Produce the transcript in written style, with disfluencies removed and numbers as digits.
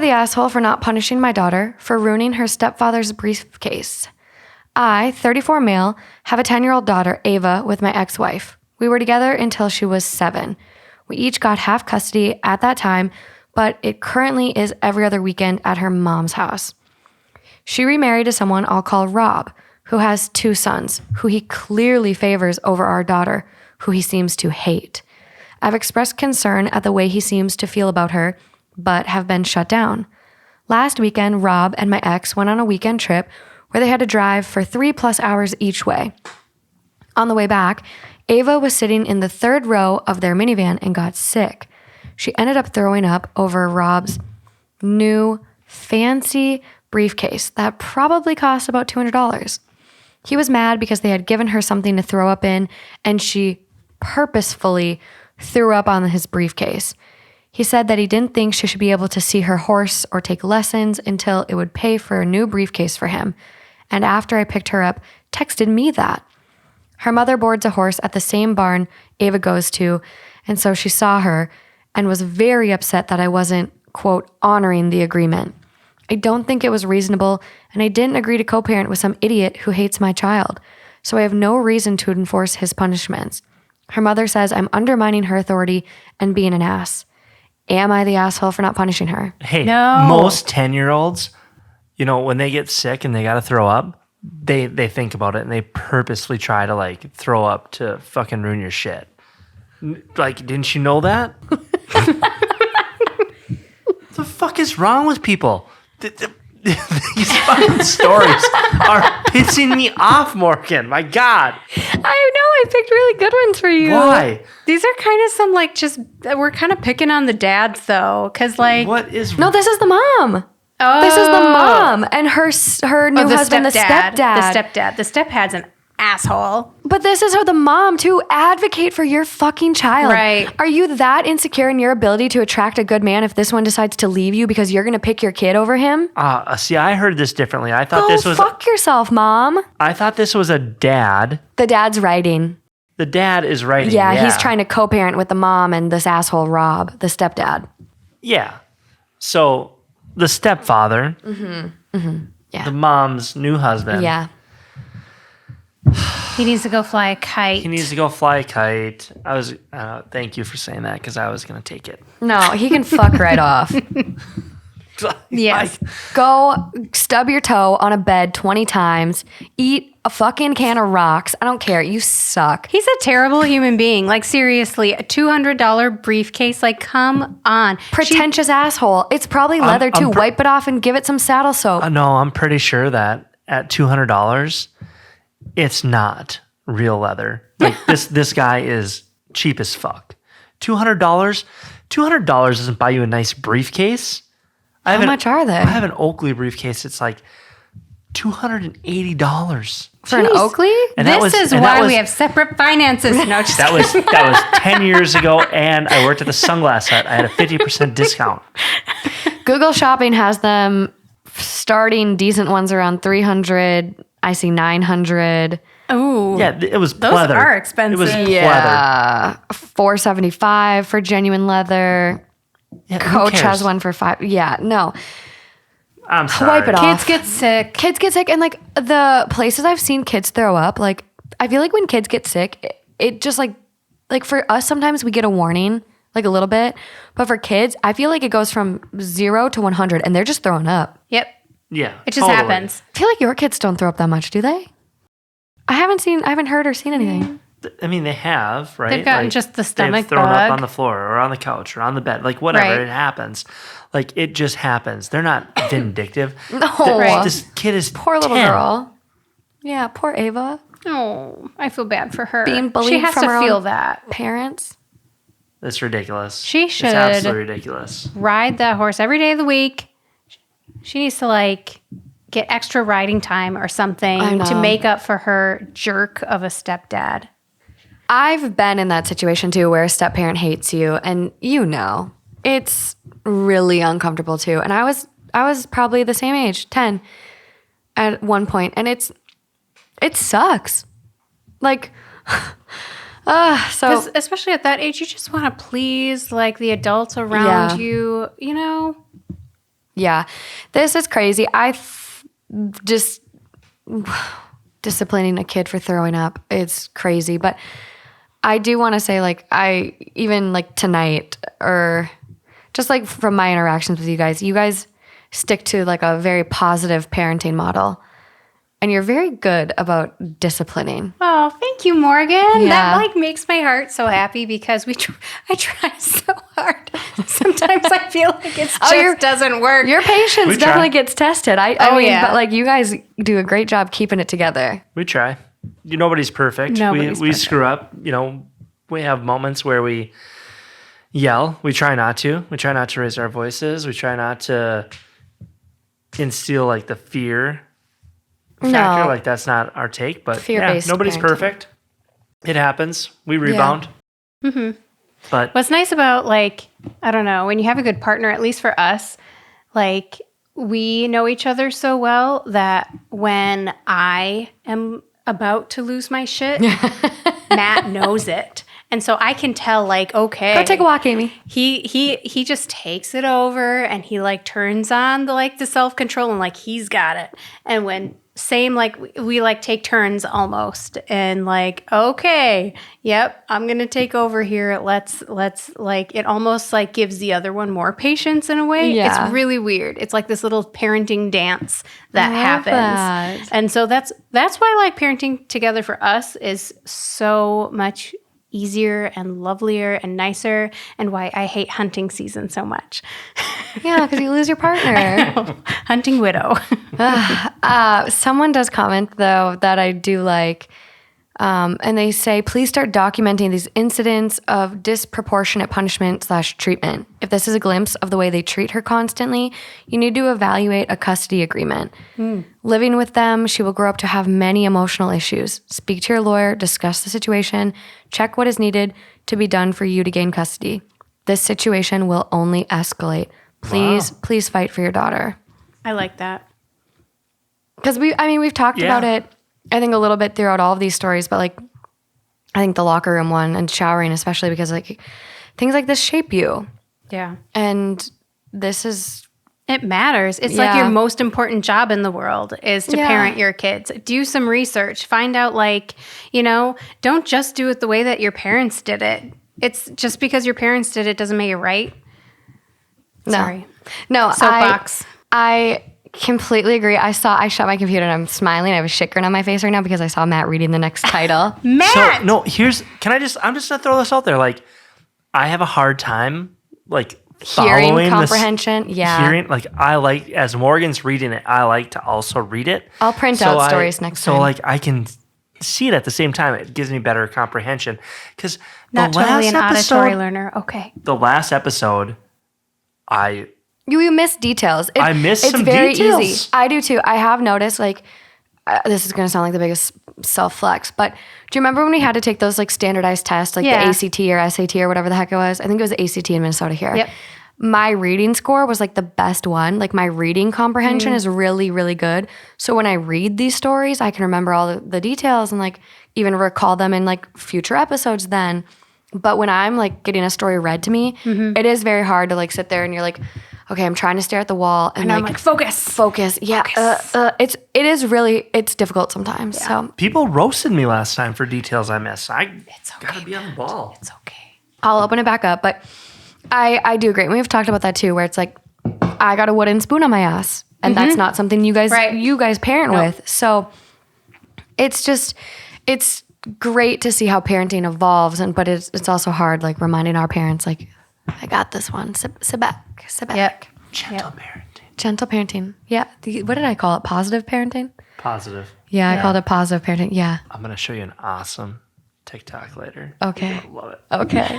the asshole for not punishing my daughter for ruining her stepfather's briefcase? I, 34 male, have a 10-year-old daughter, Ava, with my ex-wife. We were together until she was 7. We each got half custody at that time, but it currently is every other weekend at her mom's house. She remarried to someone I'll call Rob, who has 2 sons, who he clearly favors over our daughter, who he seems to hate. I've expressed concern at the way he seems to feel about her, but have been shut down. Last weekend, Rob and my ex went on a weekend trip where they had to drive for 3+ hours each way. On the way back, Ava was sitting in the 3rd row of their minivan and got sick. She ended up throwing up over Rob's new fancy briefcase that probably cost about $200. He was mad because they had given her something to throw up in, and she purposefully threw up on his briefcase. He said that he didn't think she should be able to see her horse or take lessons until it would pay for a new briefcase for him. And after I picked her up, texted me that. Her mother boards a horse at the same barn Ava goes to, and so she saw her and was very upset that I wasn't, quote, honoring the agreement. I don't think it was reasonable, and I didn't agree to co-parent with some idiot who hates my child, so I have no reason to enforce his punishments. Her mother says I'm undermining her authority and being an ass. Am I the asshole for not punishing her? Hey, No. Most 10-year-olds, when they get sick and they got to throw up, they think about it and they purposely try to like throw up to fucking ruin your shit. Like, didn't you know that? What the fuck is wrong with people? These fucking stories are pissing me off, Morgan. My God. I know, I picked really good ones for you. Why? These are kind of some we're kind of picking on the dads though, because like What is... No, this is the mom. Oh, This is the mom and her new husband, the stepdad. The stepdad's an asshole. But this is how the mom to advocate for your fucking child. Right. Are you that insecure in your ability to attract a good man if this one decides to leave you because you're going to pick your kid over him? See, I heard this differently. I thought Go this was... fuck yourself, mom. I thought this was a dad. The dad's writing. The dad is writing. Yeah, he's trying to co-parent with the mom and this asshole Rob, the stepdad. Yeah. So the stepfather, Yeah. the mom's new husband. Yeah. He needs to go fly a kite. He needs to go fly a kite. Thank you for saying that because I was going to take it. No, he can fuck right off. Yes. Go stub your toe on a bed 20 times. Eat a fucking can of rocks. I don't care. You suck. He's a terrible human being. Like, seriously, a $200 briefcase. Like, come on. Pretentious asshole. It's probably leather too. Wipe it off and give it some saddle soap. No, I'm pretty sure that at $200, it's not real leather. Like this guy is cheap as fuck. $200 doesn't buy you a nice briefcase. How much are they? I have an Oakley briefcase. It's like $280 For an Oakley? This is why we have separate finances. No, just that was 10 years ago, and I worked at the Sunglass Hut. I had a 50% discount. Google Shopping has them starting decent ones around 300. I see 900. Oh, Yeah, it was those leather. are expensive. It was leather. Yeah, $475 for genuine leather. Yeah, who Coach cares? has one for $5. Yeah, no. I'm sorry. Wipe it off. Kids get sick. Kids get sick, and like the places I've seen kids throw up, like I feel like when kids get sick, it just like for us sometimes we get a warning, like a little bit, but for kids, I feel like it goes from 0 to 100, and they're just throwing up. Yep. Yeah, It just totally. happens. I feel like your kids don't throw up that much, do they? I haven't heard or seen anything. I mean, they have, right? They've gotten just the stomach They've thrown bug. up on the floor or on the couch or on the bed, like whatever. Right. It happens. Like it just happens. They're not vindictive. No. Right. This kid is Poor little 10. girl. Yeah, poor Ava. Oh, I feel bad for her. Being bullied She has from to her feel own that. Parents. It's ridiculous. She should It's absolutely ridiculous. ride that horse every day of the week. She needs to like get extra riding time or I something know. to make up for her jerk of a stepdad. I've been in that situation too where a step parent hates you, and it's really uncomfortable too. And I was probably the same age, 10 at one point, and it sucks. Like so 'Cause especially at that age, you just want to please like the adults around Yeah. you, you know? Yeah. This is crazy. Just disciplining a kid for throwing up, it's crazy. But I do want to say, like, even like tonight, or just like from my interactions with you guys stick to like a very positive parenting model. And you're very good about disciplining. Oh, thank you, Morgan. Yeah. That like makes my heart so happy because I try so hard. Sometimes I feel like it just doesn't work. Your patience definitely gets tested. I mean, yeah. But like you guys do a great job keeping it together. We try. Nobody's perfect. Nobody's we perfect. screw up. We have moments where we yell. We try not to. We try not to raise our voices. We try not to instill like the fear factor. Like that's not our take. But Fear-based nobody's parenting. perfect. It happens. We rebound. Mm-hmm. But What's nice about, like, I don't know, when you have a good partner, at least for us, like, we know each other so well that when I am about to lose my shit, Matt knows it. And so I can tell, like, okay. Go take a walk, Amy. He just takes it over and he, like, turns on the self-control and, like, he's got it. And when same, like, we like take turns almost and like, okay, yep, I'm going to take over here. Let's like, it almost like gives the other one more patience in a way. Yeah. It's really weird. It's like this little parenting dance that I love happens. that. And so that's why like parenting together for us is so much easier and lovelier and nicer, and why I hate hunting season so much. Yeah, because you lose your partner. Hunting widow. Someone does comment, though, that I do like, and they say, please start documenting these incidents of disproportionate punishment/treatment. If this is a glimpse of the way they treat her constantly, you need to evaluate a custody agreement. Living with them, she will grow up to have many emotional issues. Speak to your lawyer, discuss the situation, check what is needed to be done for you to gain custody. This situation will only escalate. Please fight for your daughter. I like that. Because we've talked about it, I think, a little bit throughout all of these stories, but like, I think the locker room one and showering, especially because like things like this shape you. Yeah. And this is, It matters. It's like your most important job in the world is to parent your kids. Do some research. Find out, like, don't just do it the way that your parents did it. It's just because your parents did it doesn't make it right. Sorry. No, Soapbox. I completely agree. I shut my computer and I'm smiling. I have a shit grin on my face right now because I saw Matt reading the next title. Matt! So, no, I'm just going to throw this out there. Like, I have a hard time, like, Hearing following comprehension. Hearing, like, I like, as Morgan's reading it, I like to also read it. I'll print out stories next time. So, like, I can see it at the same time. It gives me better comprehension. Because Not totally an auditory learner. Okay. The last episode, You miss details. I miss some It's very details. easy. I do too. I have noticed, like, this is going to sound like the biggest self-flex, but do you remember when we had to take those like standardized tests, like the ACT or SAT or whatever the heck it was? I think it was the ACT in Minnesota here. Yep. My reading score was like the best one. Like my reading comprehension is really, really good. So when I read these stories, I can remember all the details and like even recall them in like future episodes then. But when I'm like getting a story read to me, it is very hard to like sit there and you're like, okay, I'm trying to stare at the wall and I'm like, focus. Focus. Yeah. It's difficult sometimes. So People roasted me last time for details I missed. It's okay. Gotta be on the ball. It's okay. I'll open it back up. But I do agree. We've talked about that too, where it's like, I got a wooden spoon on my ass. And that's not something you guys parent with. So it's great to see how parenting evolves. But it's also hard, like reminding our parents, like, I got this one. Sit back. Yep. Gentle parenting. Gentle parenting. Yeah. What did I call it? Positive parenting? Positive. Yeah, I called it positive parenting. Yeah. I'm going to show you an awesome TikTok later. Okay. You're gonna love it. Okay.